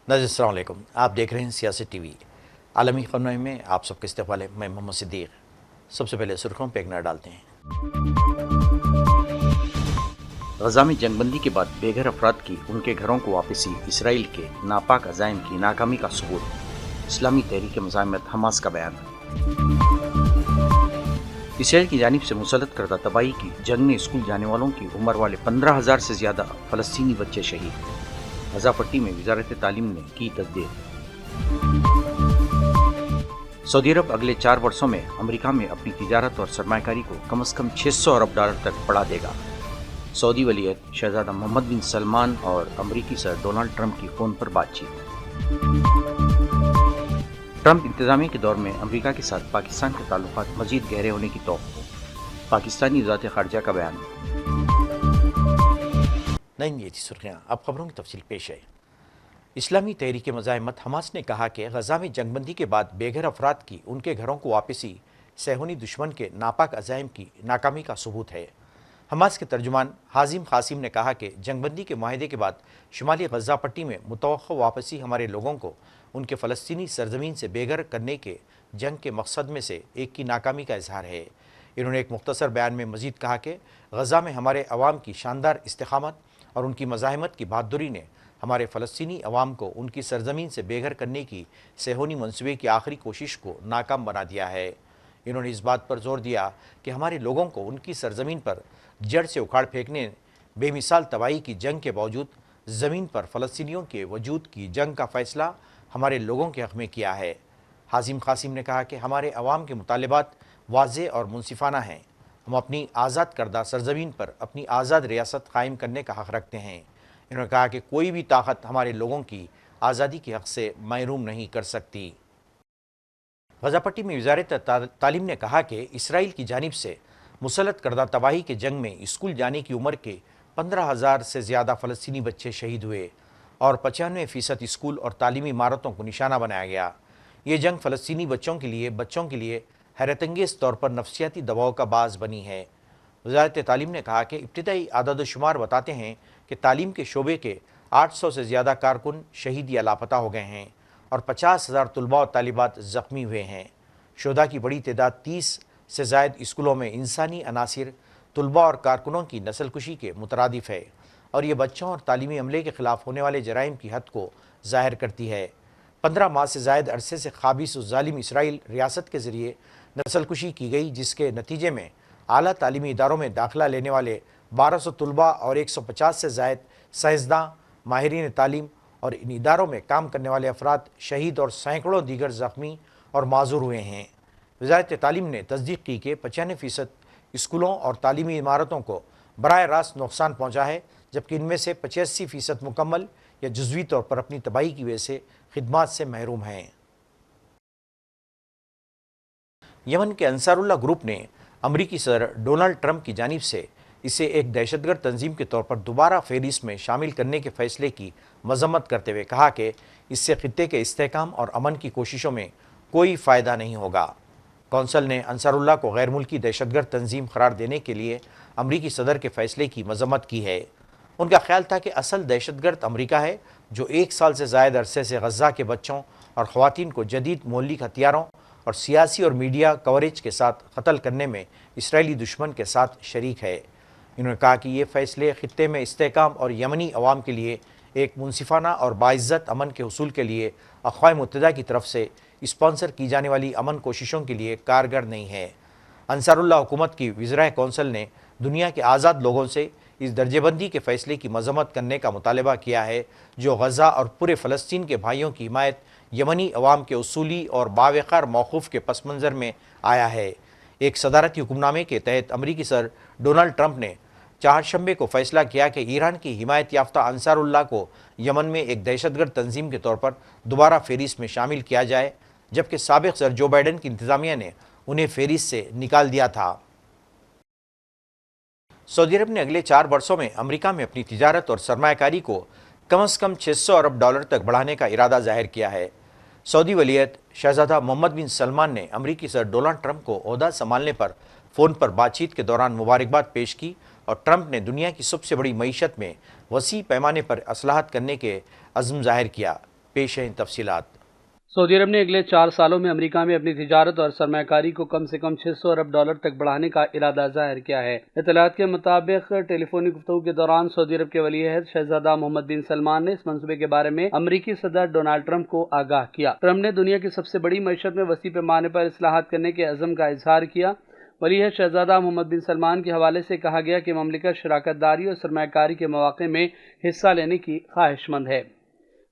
नाज़रीन अस्सलाम वालेकुम। आप देख रहे हैं सियासत टीवी। आलमी खबरों में आप सबके इस्तकबाल है। मैं मोहम्मद सिद्दीक। सबसे पहले सुर्खियों पर एक नज़र डालते हैं। गजा में जंगबंदी के बाद बेघर अफराद की उनके घरों को वापसी, इसराइल के नापाक अज़ाइम की नाकामी का सबूत, इस्लामी तहरीक मुज़ाहिमत हमास का बयान। इसराइल की जानिब से मुसल्लत करदा तबाही की जंग में स्कूल जाने वालों की उम्र वाले 15,000 से ज़्यादा फ़लस्तीनी बच्चे शहीद। गजा पट्टी में वज़ारत तालीम ने की तस्दीक। सऊदी अरब अगले 4 वर्षों में अमेरिका में अपनी तिजारत और सरमायाकारी को कम से कम $600 अरब तक बढ़ा देगा। सऊदी वलीयत शहजादा मोहम्मद बिन सलमान और अमरीकी सदर डोनाल्ड ट्रंप की फ़ोन पर बातचीत। ट्रंप इंतज़ामिया के दौर में अमेरिका के साथ पाकिस्तान के ताल्लुकात मज़ीद गहरे होने की तौक़्क़ो, पाकिस्तानी वज़ारत ख़ारजा का बयान। नहीं, ये थी सुर्खियाँ। अब खबरों की तफसील पेश है। इस्लामी तहरीक मुज़ाहिमत हमास ने कहा कि गजा में जंगबंदी के बाद बेघर अफराद की उनके घरों को वापसी सहूनी दुश्मन के नापाक अज़ाइम की नाकामी का सबूत है। हमास के तर्जुमान हाजिम क़ासिम ने कहा कि जंगबंदी के माहिदे के बाद शुमाली गजा पट्टी में मुतवक्को वापसी हमारे लोगों को उनके फ़लस्तीनी सरज़मीन से बेघर करने के जंग के मकसद में से एक की नाकामी का इजहार है। इन्होंने एक मुख्तसर बयान में मज़ीद कहा कि गजा में हमारे अवाम की शानदार इस्तिक़ामत और उनकी मज़ाहिमत की बहादुरी ने हमारे फ़लस्तीनी अवाम को उनकी सरज़मीन से बेघर करने की सेहूनी मनसूबे की आखिरी कोशिश को नाकाम बना दिया है। इन्होंने इस बात पर जोर दिया कि हमारे लोगों को उनकी सरज़मीन पर जड़ से उखाड़ फेंकने, बेमिसाल तबाही की जंग के बावजूद ज़मीन पर फ़लस्तीनियों के वजूद की जंग का फ़ैसला हमारे लोगों के हक़ में किया है। हाजिम क़ासिम ने कहा कि हमारे अवाम के मुतालिबात वाज़ेह और मुनसिफ़ाना हैं। हम अपनी आज़ाद करदा सरज़मीन पर अपनी आज़ाद रियासत कायम करने का हक़ रखते हैं। इन्होंने कहा कि कोई भी ताकत हमारे लोगों की आज़ादी के हक़ से महरूम नहीं कर सकती। गजा पट्टी में वज़ारत तालीम ने कहा कि इसराइल की जानिब से मुसल्लत करदा तबाही के जंग में स्कूल जाने की उम्र के 15,000 से ज़्यादा फ़लस्तीनी बच्चे शहीद हुए और 95% स्कूल और तालीमी इमारतों को निशाना बनाया गया। ये जंग फ़लस्तीनी बच्चों के लिए हैरतंगेज़ तौर पर नफसियाती दबाव का बाज़ बनी है। वज़ारत तालीम ने कहा कि इब्तिदाई आदद शुमार बताते हैं कि तालीम के शोबे के 800 से ज़्यादा कारकुन शहीद या लापता हो गए हैं और 50,000 तलबा और तालिबात ज़ख्मी हुए हैं। शुहदा की बड़ी तादाद 30 से ज़ायद स्कूलों में इंसानी अनासिर, तलबा और कारकुनों की नस्लकुशी के मुतरादिफ है और ये बच्चों और तालीमी अमले के ख़िलाफ़ होने वाले जराइम की हद को ज़ाहिर करती है। 15 माह से ज़ायद अरसे से ख़ाबिस और ज़ालिम इसराइल रियासत के ज़रिए नस्लकुशी की गई, जिसके नतीजे में आला तालीमी इदारों में दाखिला लेने वाले 1200 तलबा और 150 से ज़ायद साइंसदान, माहिरीन तालीम और इन इदारों में काम करने वाले अफराद शहीद और सैकड़ों दीगर ज़ख्मी और माजूर हुए हैं। वज़ारत तालीम ने तस्दीक की कि 95% स्कूलों और तालीमी इमारतों को बराह रास्त नुकसान पहुँचा है, जबकि इनमें से 85% मुकम्मल या जुज़वी तौर पर अपनी तबाही की वजह से खिदमात से महरूम हैं। यमन के अंसारुल्लाह ग्रुप ने अमरीकी सदर डोनाल्ड ट्रंप की जानिब से इसे एक दहशतगर्द तंजीम के तौर पर दोबारा फेरिस में शामिल करने के फैसले की मजम्मत करते हुए कहा कि इससे खित्ते के इस्तेहकाम और अमन की कोशिशों में कोई फ़ायदा नहीं होगा। कौंसल ने अंसारुल्लाह को गैर मुल्की दहशतगर्द तंजीम करार देने के लिए अमरीकी सदर के फैसले की मजम्मत की है। उनका ख्याल था कि असल दहशतगर्द अमरीका है, जो 1 साल से ज़ायद अरसे से गज़ा के बच्चों और ख़वातीन को जदीद मौलिक हथियारों और सियासी और मीडिया कवरेज के साथ कत्ल करने में इसराइली दुश्मन के साथ शरीक है। इन्होंने कहा कि ये फ़ैसले खित्ते में इस्तेहकाम और यमनी अवाम के लिए एक मुनसिफाना और बाइज़्ज़त अमन के हुसूल के लिए अक़वाम मुत्तहिदा की तरफ से स्पॉन्सर की जाने वाली अमन कोशिशों के लिए कारगर नहीं है। अंसारुल्लाह हुकूमत की वज़राए कौंसल ने दुनिया के आज़ाद लोगों से इस दर्जेबंदी के फ़ैसले की मजम्मत करने का मुतालबा किया है, जो गज़ा और पूरे फ़लस्तीन के भाइयों की हिमायत यमनी अवाम के उसूली और बावक़ार मौक़ूफ़ के पस मंज़र में आया है। एक सदारती हुक्मनामे के तहत अमरीकी सदर डोनाल्ड ट्रंप ने चारशंबे को फैसला किया कि ईरान की हिमायत याफ्ता अंसारुल्लाह को यमन में एक दहशतगर्द तंजीम के तौर पर दोबारा फेरिस में शामिल किया जाए, जबकि साबिक़ सदर जो बाइडन की इंतज़ामिया ने उन्हें फेरिस से निकाल दिया था। सऊदी अरब ने अगले 4 वर्षों में अमेरिका में अपनी तिजारत और सरमायाकारी को कम से कम $600 अरब तक बढ़ाने का इरादा जाहिर किया है। सऊदी वलीयत शहजादा मोहम्मद बिन सलमान ने अमरीकी सदर डोनाल्ड ट्रंप को ओहदा संभालने पर फ़ोन पर बातचीत के दौरान मुबारकबाद पेश की और ट्रंप ने दुनिया की सबसे बड़ी मईशत में वसी पैमाने पर असलाहत करने के अज़्म ज़ाहिर किया। پیش ہیں تفصیلات۔ سعودی عرب نے اگلے 4 سالوں میں امریکہ میں اپنی تجارت اور سرمایہ کاری کو کم سے کم $600 ارب تک بڑھانے کا ارادہ ظاہر کیا ہے۔ اطلاعات کے مطابق ٹیلی فونی گفتگو کے دوران سعودی عرب کے ولی عہد شہزادہ محمد بن سلمان نے اس منصوبے کے بارے میں امریکی صدر ڈونلڈ ٹرمپ کو آگاہ کیا۔ ٹرمپ نے دنیا کی سب سے بڑی معیشت میں وسیع پیمانے پر اصلاحات کرنے کے عزم کا اظہار کیا۔ ولی عہد شہزادہ محمد بن سلمان کے حوالے سے کہا گیا کہ مملکت شراکت داری اور سرمایہ کاری کے مواقع میں حصہ لینے کی خواہش مند ہے۔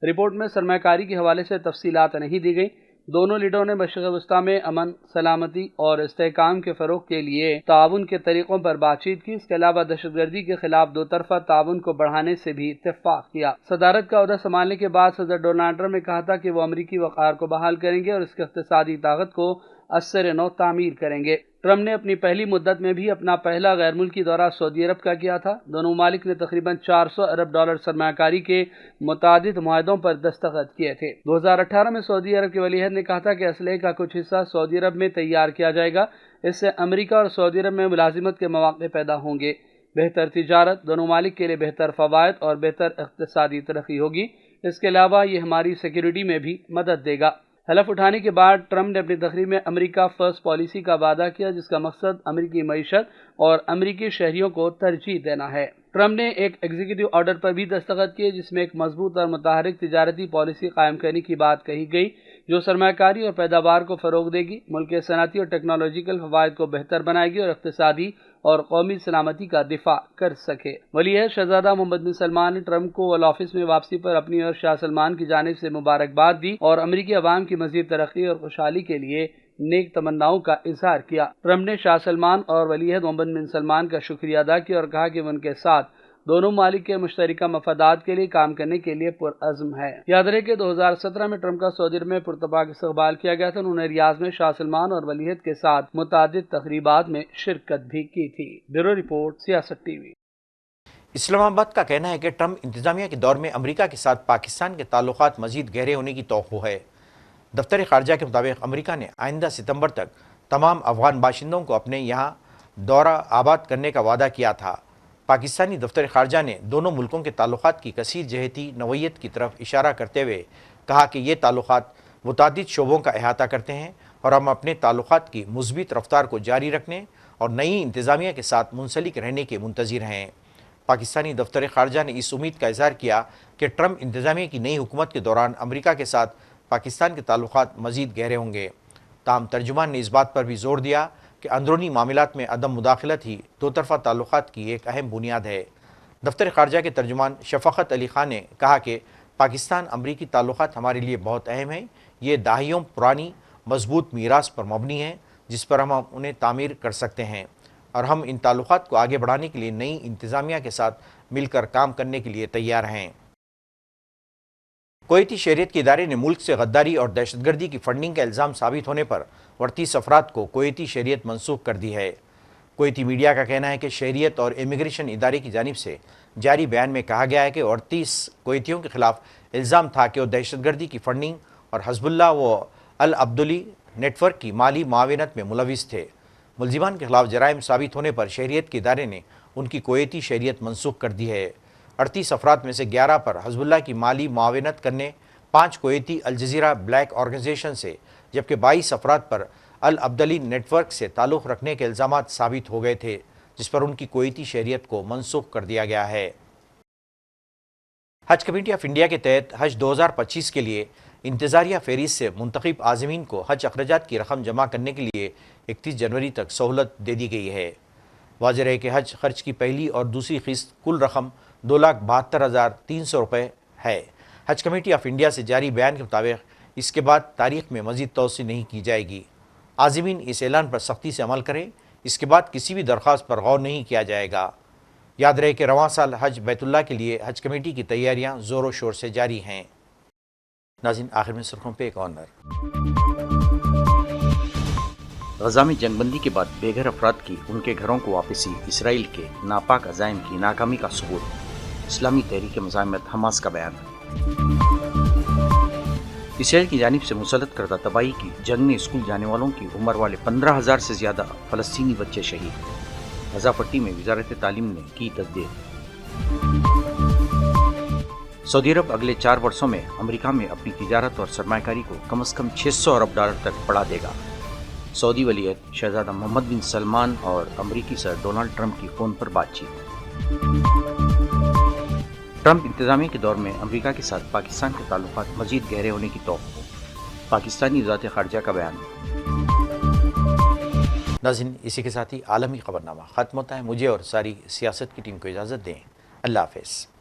رپورٹ میں سرمایہ کاری کے حوالے سے تفصیلات نہیں دی گئی۔ دونوں لیڈروں نے مشرق وسطیٰ میں امن، سلامتی اور استحکام کے فروغ کے لیے تعاون کے طریقوں پر بات چیت کی۔ اس کے علاوہ دہشت گردی کے خلاف دو طرفہ تعاون کو بڑھانے سے بھی اتفاق کیا۔ صدارت کا عہدہ سنبھالنے کے بعد صدر ڈونلڈ ٹرمپ نے کہا تھا کہ وہ امریکی وقار کو بحال کریں گے اور اس کی اقتصادی طاقت کو ازسر نو تعمیر کریں گے۔ ٹرمپ نے اپنی پہلی مدت میں بھی اپنا پہلا غیر ملکی دورہ سعودی عرب کا کیا تھا۔ دونوں ممالک نے تقریباً $400 ارب سرمایہ کاری کے متعدد معاہدوں پر دستخط کیے تھے۔ 2018 میں سعودی عرب کے ولی عہد نے کہا تھا کہ اسلحے کا کچھ حصہ سعودی عرب میں تیار کیا جائے گا۔ اس سے امریکہ اور سعودی عرب میں ملازمت کے مواقع پیدا ہوں گے، بہتر تجارت، دونوں ممالک کے لیے بہتر فوائد اور بہتر اقتصادی ترقی ہوگی۔ اس کے علاوہ یہ ہماری سیکیورٹی میں بھی مدد دے گا۔ حلف اٹھانے کے بعد ٹرمپ نے اپنی تقریر میں امریکہ فرسٹ پالیسی کا وعدہ کیا، جس کا مقصد امریکی معیشت اور امریکی شہریوں کو ترجیح دینا ہے۔ ٹرمپ نے ایک ایگزیکٹو آرڈر پر بھی دستخط کیے جس میں ایک مضبوط اور متحرک تجارتی پالیسی قائم کرنے کی بات کہی گئی جو سرمایہ کاری اور پیداوار کو فروغ دے گی، ملک کے صنعتی اور ٹیکنالوجیکل فوائد کو بہتر بنائے گی اور اقتصادی اور قومی سلامتی کا دفاع کر سکے۔ ولی عہد شہزادہ محمد بن سلمان نے ٹرمپ کو اوول آفس میں واپسی پر اپنی اور شاہ سلمان کی جانب سے مبارکباد دی اور امریکی عوام کی مزید ترقی اور خوشحالی کے لیے نیک تمناؤں کا اظہار کیا۔ ٹرمپ نے شاہ سلمان اور ولی عہد محمد بن سلمان کا شکریہ ادا کیا اور کہا کہ وہ ان کے ساتھ دونوں ممالک کے مشترکہ مفادات کے لیے کام کرنے کے لیے پرعزم ہے۔ یاد رہے کہ 2017 میں ٹرمپ کا سعودی عرب میں پرتپاک استقبال کیا گیا تھا۔ انہوں نے ریاض میں شاہ سلمان اور ولی عہد کے ساتھ متعدد تقریبات میں شرکت بھی کی تھی۔ بیورو رپورٹ، سیاست ٹی وی۔ اسلام آباد کا کہنا ہے کہ ٹرمپ انتظامیہ کے دور میں امریکہ کے ساتھ پاکستان کے تعلقات مزید گہرے ہونے کی توقع ہے۔ دفتر خارجہ کے مطابق امریکہ نے آئندہ ستمبر تک تمام افغان باشندوں کو اپنے یہاں دورہ آباد کرنے کا وعدہ کیا تھا۔ پاکستانی دفتر خارجہ نے دونوں ملکوں کے تعلقات کی کثیر جہتی نوعیت کی طرف اشارہ کرتے ہوئے کہا کہ یہ تعلقات متعدد شعبوں کا احاطہ کرتے ہیں اور ہم اپنے تعلقات کی مثبت رفتار کو جاری رکھنے اور نئی انتظامیہ کے ساتھ منسلک رہنے کے منتظر ہیں۔ پاکستانی دفتر خارجہ نے اس امید کا اظہار کیا کہ ٹرمپ انتظامیہ کی نئی حکومت کے دوران امریکہ کے ساتھ پاکستان کے تعلقات مزید گہرے ہوں گے۔ تاہم ترجمان نے اس بات پر بھی زور دیا کہ اندرونی معاملات میں عدم مداخلت ہی دو طرفہ تعلقات کی ایک اہم بنیاد ہے۔ دفتر خارجہ کے ترجمان شفقت علی خان نے کہا کہ پاکستان امریکی تعلقات ہمارے لیے بہت اہم ہیں۔ یہ دہائیوں پرانی مضبوط میراث پر مبنی ہے جس پر ہم انہیں تعمیر کر سکتے ہیں اور ہم ان تعلقات کو آگے بڑھانے کے لیے نئی انتظامیہ کے ساتھ مل کر کام کرنے کے لیے تیار ہیں۔ کویتی شہریت کے ادارے نے ملک سے غداری اور دہشت گردی کی فنڈنگ کا الزام ثابت ہونے پر 38 افراد کو کویتی شہریت منسوخ کر دی ہے۔ کویتی میڈیا کا کہنا ہے کہ شہریت اور امیگریشن ادارے کی جانب سے جاری بیان میں کہا گیا ہے کہ 38 کویتیوں کے خلاف الزام تھا کہ وہ دہشت گردی کی فنڈنگ اور حزب اللہ و العبدلی نیٹ ورک کی مالی معاونت میں ملوث تھے۔ ملزمان کے خلاف جرائم ثابت ہونے پر شہریت کے ادارے نے ان کی کویتی شہریت منسوخ کر دی ہے۔ 38 افراد میں سے 11 پر حزب اللہ کی مالی معاونت کرنے، 5 کویتی الجزیرہ بلیک آرگنائزیشن سے، جبکہ 22 افراد پر العبدلی نیٹ ورک سے تعلق رکھنے کے الزامات ثابت ہو گئے تھے، جس پر ان کی کویتی شہریت کو منسوخ کر دیا گیا ہے۔ حج کمیٹی آف انڈیا کے تحت حج 2025 کے لیے انتظاریہ فہرست سے منتخب عازمین کو حج اخراجات کی رقم جمع کرنے کے لیے 31 جنوری تک سہولت دے دی گئی ہے۔ واضح ہے کہ حج خرچ کی پہلی اور دوسری قسط کل رقم 2,72,300 روپے ہے۔ حج کمیٹی آف انڈیا سے جاری بیان کے مطابق اس کے بعد تاریخ میں مزید توسیع نہیں کی جائے گی۔ عازمین اس اعلان پر سختی سے عمل کریں، اس کے بعد کسی بھی درخواست پر غور نہیں کیا جائے گا۔ یاد رہے کہ رواں سال حج بیت اللہ کے لیے حج کمیٹی کی تیاریاں زور و شور سے جاری ہیں۔ ناظرین، آخر میں سرخیوں پہ ایک اور غزہ میں جنگ بندی کے بعد بے گھر افراد کی ان کے گھروں کو واپسی، اسرائیل کے ناپاک عزائم کی ناکامی کا ثبوت، اسلامی تحریک مزاحمت حماس کا بیان۔ اسرائیل کی جانب سے مسلط کردہ تباہی کی جنگ میں اسکول جانے والوں کی عمر والے 15,000 سے زیادہ فلسطینی بچے شہید، غزہ پٹی میں وزارت تعلیم نے کی تصدیق۔ सऊदी अरब अगले 4 वर्षों में अमेरिका में अपनी तिजारत और सरमायाकारी को कम से कम $600 अरब तक बढ़ा देगा। सऊदी वलीयत शहजादा मोहम्मद बिन सलमान और अमरीकी सदर डोनाल्ड ट्रंप की फ़ोन पर बातचीत। ट्रंप इंतज़ामिया के दौर में अमेरिका के साथ पाकिस्तान के ताल्लुकात मज़ीद गहरे होने की तौक़्क़ो। पाकिस्तानी वज़ारत ख़ारजा का बयान। नाज़रीन, इसी के साथ ही आलमी ख़बरनामा ख़त्म होता है। मुझे और सारी सियासत की टीम को इजाज़त दें। अल्लाह हाफ़िज़।